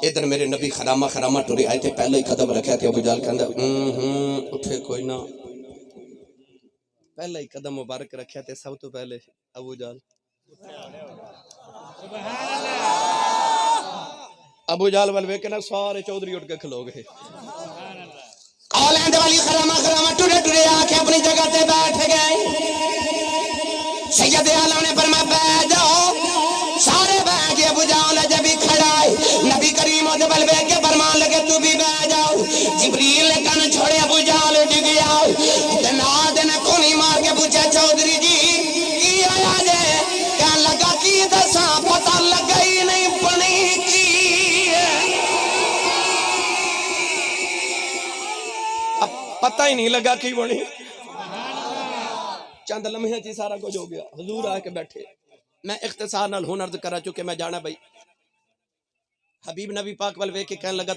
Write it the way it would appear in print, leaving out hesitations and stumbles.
इधर मेरे नबी खरामा खरामा टुरे आए थे, पहले ही कदम रखा थे। अबू जहल कहंदा उठे कोई ना, पहले ही कदम मुबारक रखा थे। सब तो पहले अबू जहल वाल वेख के ना सारे चौधरी उठ के खलो गए। औलैंद वाली खरामा खरामा टुरे टुरे आके अपनी जगह पे बैठ गए। सैयद आलम ने फरमाया बैठ जाओ, सारे बैठ गए। अबू जहल जब भी खड़ा है, नबी करीम उस बल वेख के फरमान लगे तू भी बैठ जाओ। जिब्रील ने कान छोड़े, अबू जहल डिग गया। जनाब ने कोनी मार के पूछा चौधरी जी की आया जे? कहने लगा की दसा, पता लगा ही नहीं बनी की। पता ही नहीं लगा की बनी। चंद लम्हे च सारा कुछ हो गया। हुजूर आके बैठे। मैं इख्तिसार नाल हुन अर्ज करा चुके। मैं जाना भाई हबीब नबी पाक वाल वेख के कहने लगा